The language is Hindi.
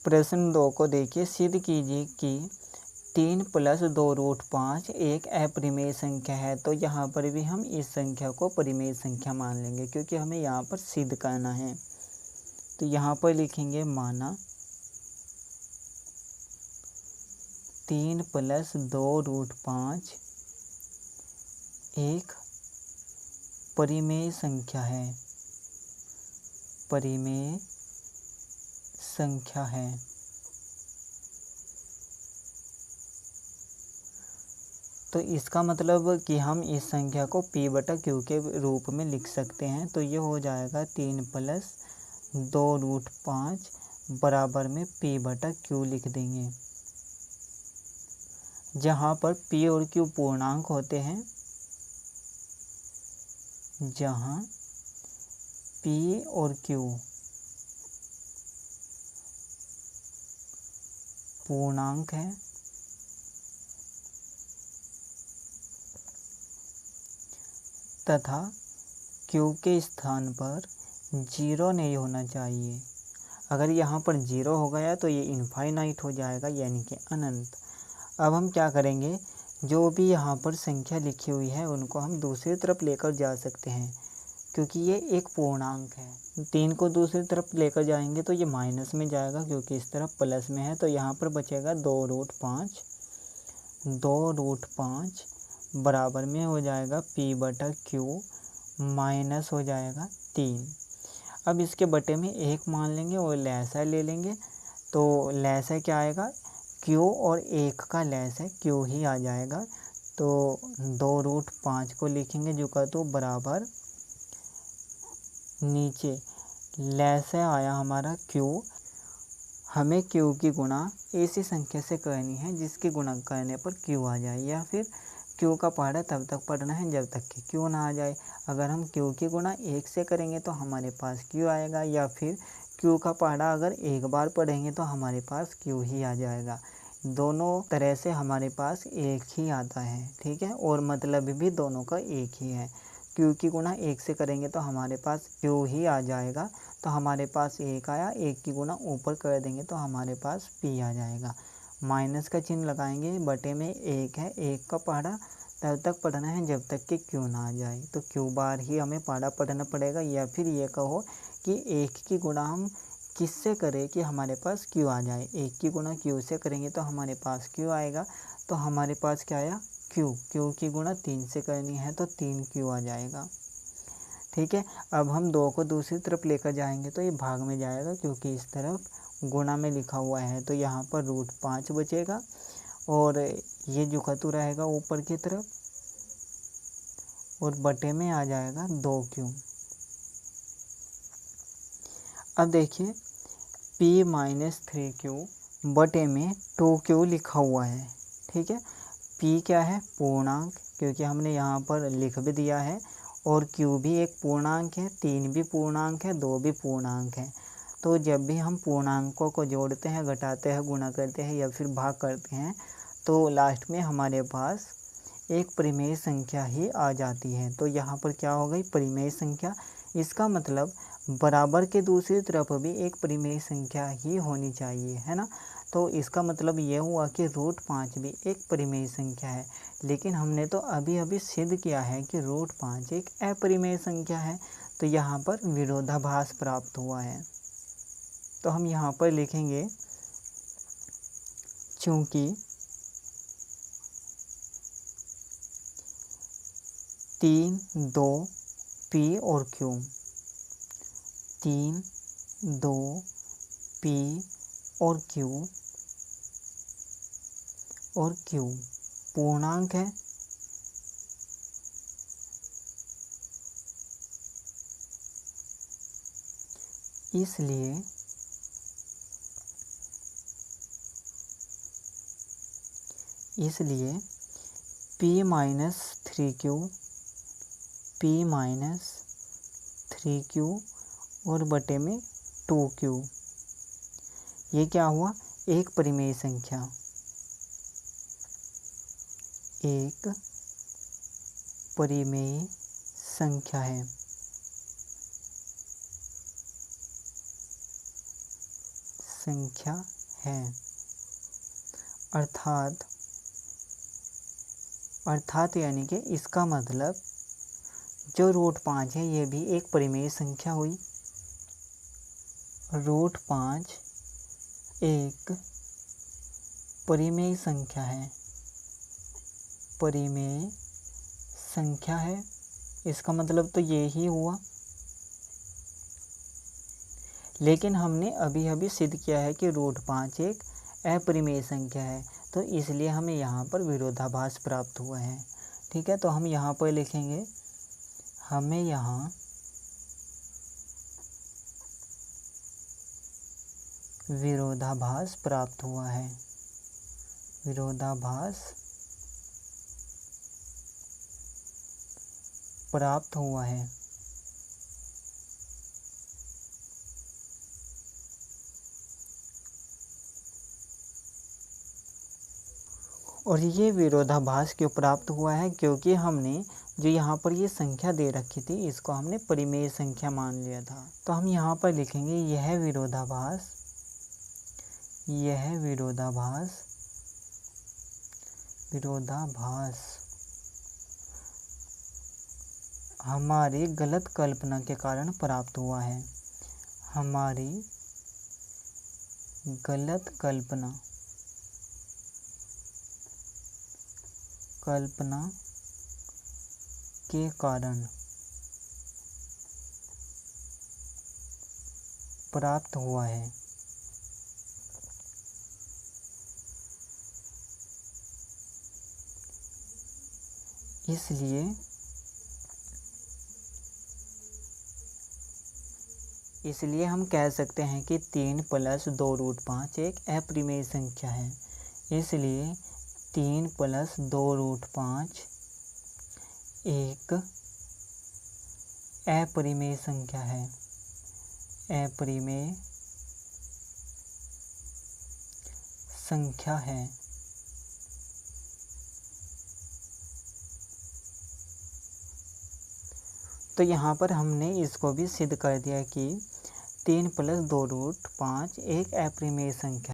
प्रश्न 2 को देखिए, सिद्ध कीजिए कि 3 + 2√5 एक अपरिमेय संख्या है। तो यहाँ पर भी हम इस संख्या को परिमेय संख्या मान लेंगे, क्योंकि हमें यहाँ पर सिद्ध करना है। तो यहाँ पर लिखेंगे माना 3 + 2√5 एक परिमेय संख्या है, परिमेय संख्या है। तो इसका मतलब कि हम इस संख्या को p/q के रूप में लिख सकते हैं। तो ये हो जाएगा 3 + 2√5 बराबर में p/q लिख देंगे, जहाँ पर p और q पूर्णांक होते हैं, जहाँ p और q पूर्णांक है तथा q के स्थान पर 0 नहीं होना चाहिए। अगर यहाँ पर 0 हो गया तो ये इनफाइनाइट हो जाएगा, यानी कि अनंत। अब हम क्या करेंगे, जो भी यहाँ पर संख्या लिखी हुई है उनको हम दूसरी तरफ लेकर जा सकते हैं, क्योंकि ये एक पूर्णांक है। 3 को दूसरी तरफ लेकर जाएंगे तो ये माइनस में जाएगा, क्योंकि इस तरफ प्लस में है। तो यहाँ पर बचेगा 2√5, 2√5 बराबर में हो जाएगा p/q माइनस हो जाएगा 3। अब इसके बटे में 1 मान लेंगे और लसाअ ले लेंगे। तो लसाअ क्या आएगा, q और 1 का लसाअ q ही आ जाएगा। तो 2√5 को लिखेंगे जो का तो बराबर, नीचे लसाअ आया हमारा q। हमें q की गुणा ऐसी संख्या से करनी है जिसकी गुणा करने पर q आ जाए, या फिर q का पहाड़ा तब तक पढ़ना है जब तक कि q ना आ जाए। अगर हम q की गुणा 1 से करेंगे तो हमारे पास q आएगा, या फिर q का पहाड़ा अगर एक बार पढ़ेंगे तो हमारे पास q ही आ जाएगा। दोनों तरह से हमारे पास एक ही आता है, ठीक है, और मतलब भी दोनों का एक ही है। q की गुणा 1 से करेंगे तो हमारे पास q ही आ जाएगा। तो हमारे पास 1 आया, 1 की गुणा ऊपर कर देंगे तो हमारे पास p आ जाएगा। माइनस का चिन्ह लगाएंगे, बटे में 1 है, 1 का पहाड़ा तब तक पढ़ना है जब तक कि q ना आ जाए। तो q बार ही हमें पहाड़ा पढ़ना पड़ेगा, या फिर ये कहो कि 1 की गुणा हम किससे करें कि हमारे पास q आ जाए। 1 की गुणा q से करेंगे तो हमारे पास q आएगा। तो हमारे पास क्या आया, q की गुणा 3 से करनी है तो 3q आ जाएगा, ठीक है। अब हम 2 को दूसरी तरफ लेकर जाएंगे तो ये भाग में जाएगा, क्योंकि इस तरफ गुणा में लिखा हुआ है। तो यहाँ पर √5 बचेगा और ये जो खतु रहेगा ऊपर की तरफ, और बटे में आ जाएगा 2q। अब देखिए p-3q बटे में 2q लिखा हुआ है, ठीक है। p क्या है, पूर्णांक, क्योंकि हमने यहाँ पर लिख भी दिया है, और q भी एक पूर्णांक है, 3 भी पूर्णांक है, 2 भी पूर्णांक है। तो जब भी हम पूर्णांकों को जोड़ते हैं, घटाते हैं, गुणा करते हैं या फिर भाग करते हैं, तो लास्ट में हमारे पास एक परिमेय संख्या ही आ जाती है। तो यहाँ पर क्या हो गई, परिमेय संख्या। इसका मतलब बराबर के दूसरी तरफ भी एक परिमेय संख्या ही होनी चाहिए, है ना। तो इसका मतलब ये हुआ कि √5 भी एक परिमेय संख्या है। लेकिन हमने तो अभी अभी सिद्ध किया है कि √5 एक अपरिमेय संख्या है। तो यहाँ पर विरोधाभास प्राप्त हुआ है। तो हम यहाँ पर लिखेंगे, चूँकि 3, 2 p और q, 3, 2 p और q पूर्णांक है, इसलिए p-3q और बटे में 2q, ये क्या हुआ, एक परिमेय संख्या, एक परिमेय संख्या है। संख्या है। अर्थात यानी कि इसका मतलब जो रूट 5 है ये भी एक परिमेय संख्या हुई। रूट 5 एक परिमेय संख्या है। परिमेय संख्या है, इसका मतलब तो ये ही हुआ। लेकिन हमने अभी अभी सिद्ध किया है कि रूट 5 एक अपरिमेय संख्या है, तो इसलिए हमें यहाँ पर विरोधाभास प्राप्त हुआ है। ठीक है, तो हम यहाँ पर लिखेंगे हमें यहाँ विरोधाभास प्राप्त हुआ है। विरोधाभास प्राप्त हुआ है। और ये विरोधाभास क्यों प्राप्त हुआ है? क्योंकि हमने जो यहाँ पर ये संख्या दे रखी थी इसको हमने परिमेय संख्या मान लिया था। तो हम यहाँ पर लिखेंगे यह विरोधाभास हमारी गलत कल्पना के कारण प्राप्त हुआ है। हमारी गलत कल्पना के कारण प्राप्त हुआ है। इसलिए हम कह सकते हैं कि 3 + 2 रूट 5 एक अपरिमेय संख्या है। इसलिए 3 + 2 रूट 5 एक अपरिमेय संख्या है। अपरिमेय संख्या है। तो यहाँ पर हमने इसको भी सिद्ध कर दिया कि 3 + 2 रूट 5 एक अपरिमेय संख्या